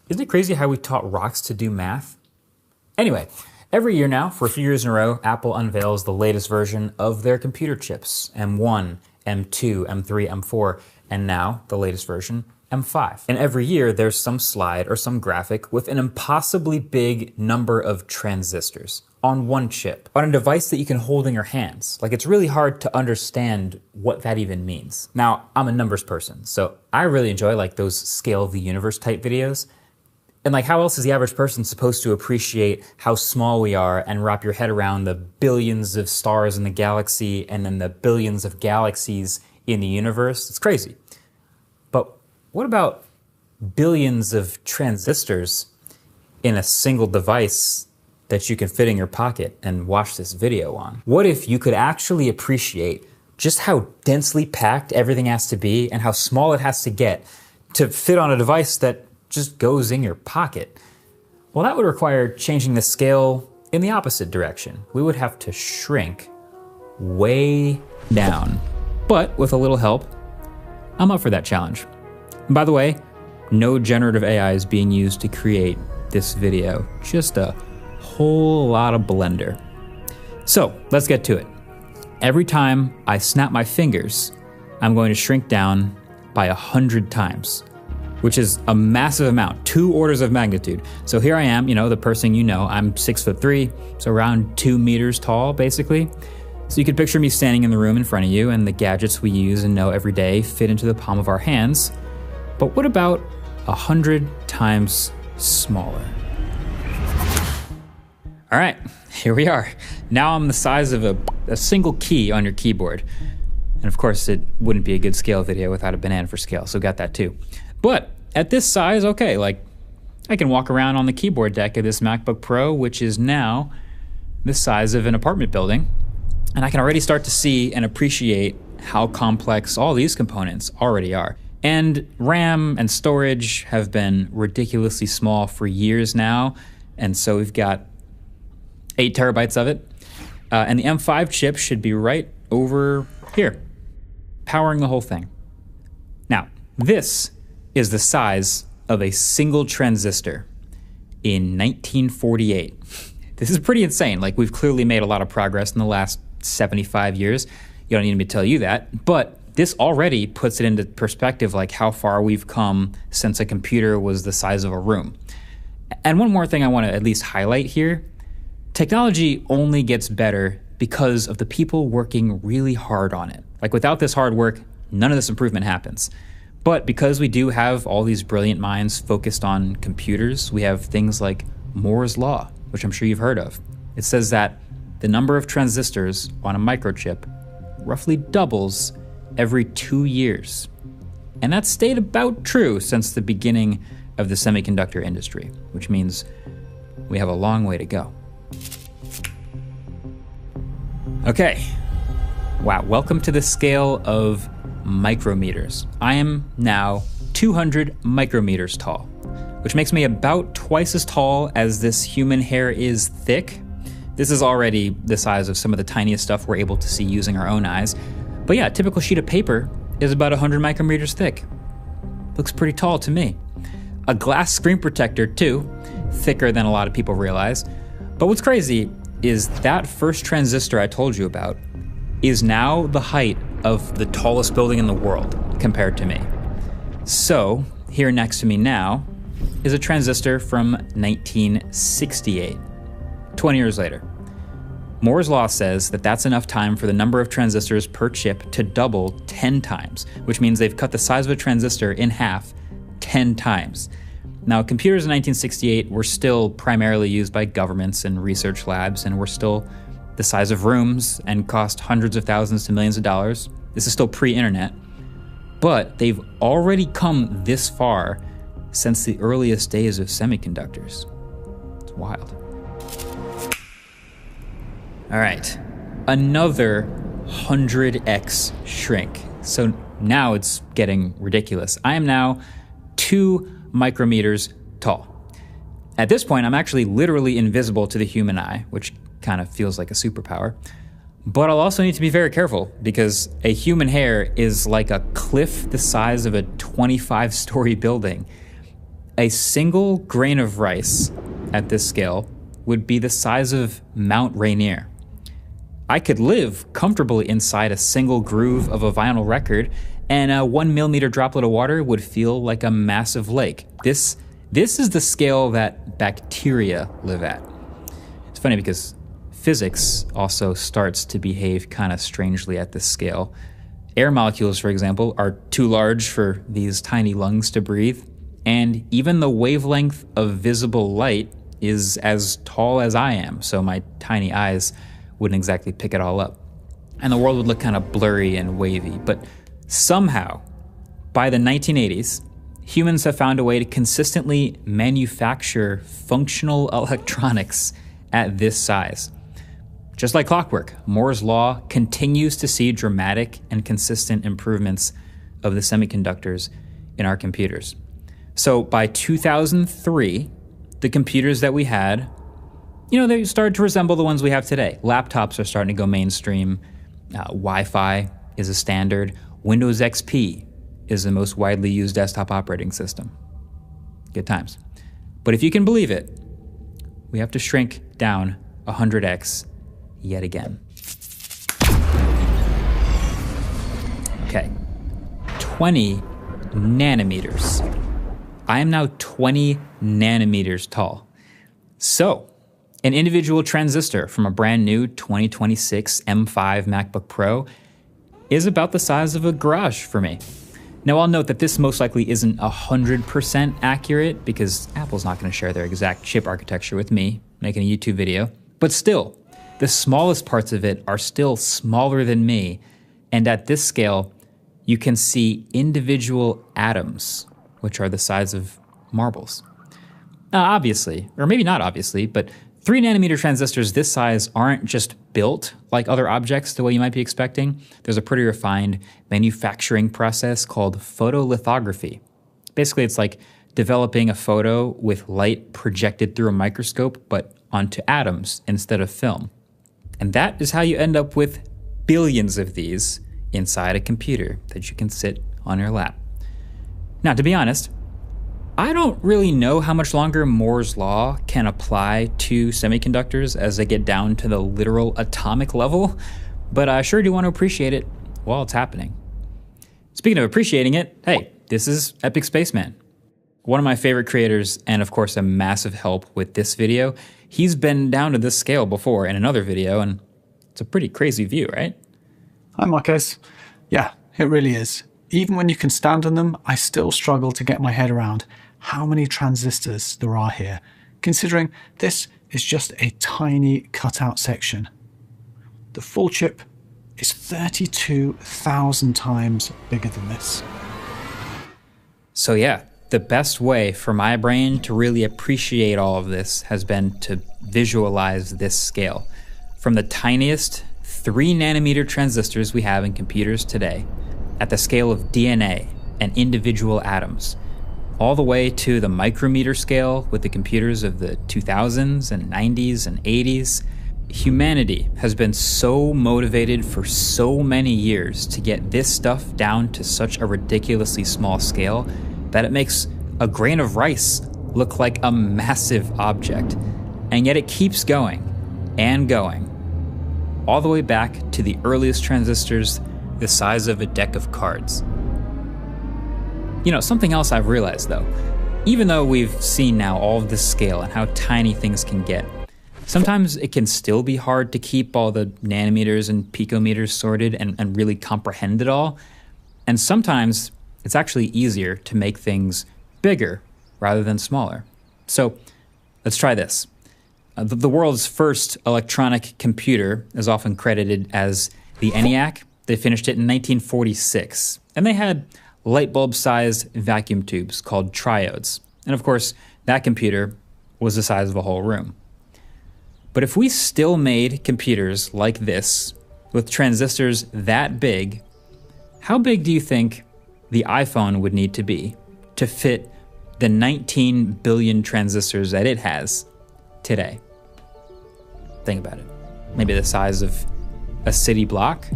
Isn't it crazy how we taught rocks to do math? Anyway, every year now, for a few years in a row, Apple unveils the latest version of their computer chips, M1, M2, M3, M4, and now the latest version, M5. And every year there's some slide or some graphic with an impossibly big number of transistors on one chip, on a device that you can hold in your hands. Like, it's really hard to understand what that even means. Now, I'm a numbers person, so I really enjoy like those scale of the universe type videos. And like, how else is the average person supposed to appreciate how small we are and wrap your head around the billions of stars in the galaxy and then the billions of galaxies in the universe? It's crazy. But what about billions of transistors in a single device that you can fit in your pocket and watch this video on? What if you could actually appreciate just how densely packed everything has to be and how small it has to get to fit on a device that just goes in your pocket? Well, that would require changing the scale in the opposite direction. We would have to shrink way down. But with a little help, I'm up for that challenge. And by the way, no generative AI is being used to create this video, just a whole lot of blender. So let's get to it. Every time I snap my fingers, I'm going to shrink down by 100 times, which is a massive amount, 2 orders of magnitude. So here I am, the person I'm 6'3", so around 2 meters tall, basically. So you can picture me standing in the room in front of you, and the gadgets we use and know every day fit into the palm of our hands. But what about 100 times smaller? All right, here we are. Now I'm the size of a single key on your keyboard. And of course, it wouldn't be a good scale video without a banana for scale, so got that too. But at this size, okay, like I can walk around on the keyboard deck of this MacBook Pro, which is now the size of an apartment building. And I can already start to see and appreciate how complex all these components already are. And RAM and storage have been ridiculously small for years now. And so we've got 8 terabytes of it. And the M5 chip should be right over here, powering the whole thing. Now, this is the size of a single transistor in 1948. This is pretty insane. Like, we've clearly made a lot of progress in the last 75 years. You don't need me to tell you that. But this already puts it into perspective, like how far we've come since a computer was the size of a room. And one more thing I want to at least highlight here. Technology only gets better because of the people working really hard on it. Like, without this hard work, none of this improvement happens. But because we do have all these brilliant minds focused on computers, we have things like Moore's Law, which I'm sure you've heard of. It says that the number of transistors on a microchip roughly doubles every 2 years. And that's stayed about true since the beginning of the semiconductor industry, which means we have a long way to go. Okay, wow, welcome to the scale of micrometers. I am now 200 micrometers tall, which makes me about twice as tall as this human hair is thick. This is already the size of some of the tiniest stuff we're able to see using our own eyes. But yeah, a typical sheet of paper is about 100 micrometers thick. Looks pretty tall to me. A glass screen protector too, thicker than a lot of people realize. But what's crazy is that first transistor I told you about is now the height of the tallest building in the world compared to me. So here next to me now is a transistor from 1968, 20 years later. Moore's Law says that that's enough time for the number of transistors per chip to double 10 times, which means they've cut the size of a transistor in half 10 times. Now, computers in 1968 were still primarily used by governments and research labs, and were still the size of rooms and cost hundreds of thousands to millions of dollars. This is still pre-internet. But they've already come this far since the earliest days of semiconductors. It's wild. All right, another 100x shrink. So now it's getting ridiculous. I am now 2 micrometers tall. At this point, I'm actually literally invisible to the human eye, which kind of feels like a superpower. But I'll also need to be very careful because a human hair is like a cliff the size of a 25-story building. A single grain of rice at this scale would be the size of Mount Rainier. I could live comfortably inside a single groove of a vinyl record, and a 1 millimeter droplet of water would feel like a massive lake. This is the scale that bacteria live at. It's funny because physics also starts to behave kind of strangely at this scale. Air molecules, for example, are too large for these tiny lungs to breathe, and even the wavelength of visible light is as tall as I am, so my tiny eyes wouldn't exactly pick it all up. And the world would look kind of blurry and wavy. But somehow, by the 1980s, humans have found a way to consistently manufacture functional electronics at this size. Just like clockwork, Moore's law continues to see dramatic and consistent improvements of the semiconductors in our computers. So by 2003, the computers that we had, they started to resemble the ones we have today. Laptops are starting to go mainstream. Wi-Fi is a standard. Windows XP is the most widely used desktop operating system. Good times. But if you can believe it, we have to shrink down 100x yet again. Okay, 20 nanometers. I am now 20 nanometers tall. So, an individual transistor from a brand new 2026 M5 MacBook Pro is about the size of a garage for me. Now I'll note that this most likely isn't 100% accurate because Apple's not going to share their exact chip architecture with me making a YouTube video, but still, the smallest parts of it are still smaller than me, and at this scale, you can see individual atoms, which are the size of marbles. Obviously, or maybe not obviously, but 3 nanometer transistors this size aren't just built like other objects the way you might be expecting. There's a pretty refined manufacturing process called photolithography. Basically, it's like developing a photo with light projected through a microscope, but onto atoms instead of film. And that is how you end up with billions of these inside a computer that you can sit on your lap. Now, to be honest, I don't really know how much longer Moore's law can apply to semiconductors as they get down to the literal atomic level, but I sure do want to appreciate it while it's happening. Speaking of appreciating it, hey, this is Epic Spaceman. One of my favorite creators, and of course a massive help with this video. He's been down to this scale before in another video, and it's a pretty crazy view, right? Hi, Marcos. Yeah, it really is. Even when you can stand on them, I still struggle to get my head around how many transistors there are here, considering this is just a tiny cutout section. The full chip is 32,000 times bigger than this. So yeah, the best way for my brain to really appreciate all of this has been to visualize this scale. From the tiniest 3 nanometer transistors we have in computers today, at the scale of DNA and individual atoms, all the way to the micrometer scale with the computers of the 2000s and 90s and 80s, humanity has been so motivated for so many years to get this stuff down to such a ridiculously small scale that it makes a grain of rice look like a massive object. And yet it keeps going and going, all the way back to the earliest transistors the size of a deck of cards. Something else I've realized though, even though we've seen now all of this scale and how tiny things can get, sometimes it can still be hard to keep all the nanometers and picometers sorted and really comprehend it all. And sometimes it's actually easier to make things bigger rather than smaller. So let's try this. The world's first electronic computer is often credited as the ENIAC. They finished it in 1946, and they had light bulb-sized vacuum tubes called triodes. And of course, that computer was the size of a whole room. But if we still made computers like this, with transistors that big, how big do you think the iPhone would need to be to fit the 19 billion transistors that it has today? Think about it. Maybe the size of a city block?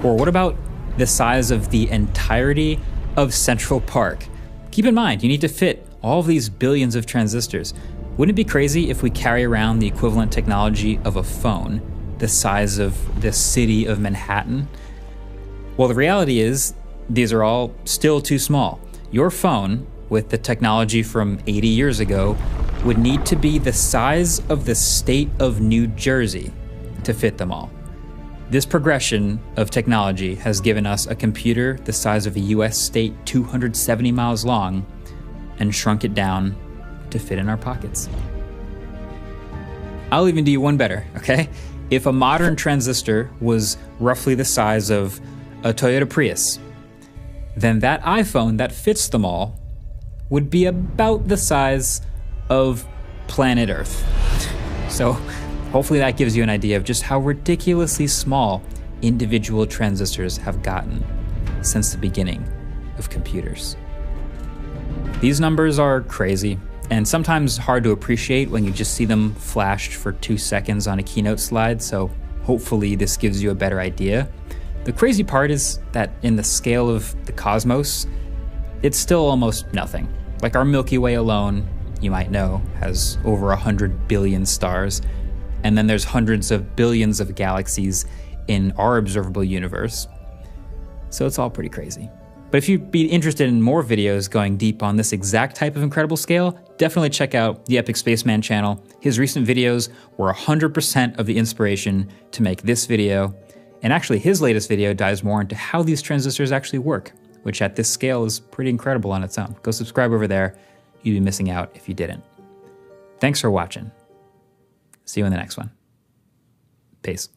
Or what about the size of the entirety of Central Park? Keep in mind, you need to fit all these billions of transistors. Wouldn't it be crazy if we carry around the equivalent technology of a phone, the size of the city of Manhattan? Well, the reality is, these are all still too small. Your phone, with the technology from 80 years ago, would need to be the size of the state of New Jersey to fit them all. This progression of technology has given us a computer the size of a US state 270 miles long and shrunk it down to fit in our pockets. I'll even do you one better, okay? If a modern transistor was roughly the size of a Toyota Prius, then that iPhone that fits them all would be about the size of planet Earth. So hopefully that gives you an idea of just how ridiculously small individual transistors have gotten since the beginning of computers. These numbers are crazy and sometimes hard to appreciate when you just see them flashed for 2 seconds on a keynote slide, so hopefully this gives you a better idea. The crazy part is that in the scale of the cosmos, it's still almost nothing. Like our Milky Way alone, you might know, has over 100 billion stars, and then there's hundreds of billions of galaxies in our observable universe. So it's all pretty crazy. But if you'd be interested in more videos going deep on this exact type of incredible scale, definitely check out the Epic Spaceman channel. His recent videos were 100% of the inspiration to make this video. And actually his latest video dives more into how these transistors actually work, which at this scale is pretty incredible on its own. Go subscribe over there. You'd be missing out if you didn't. Thanks for watching. See you in the next one. Peace.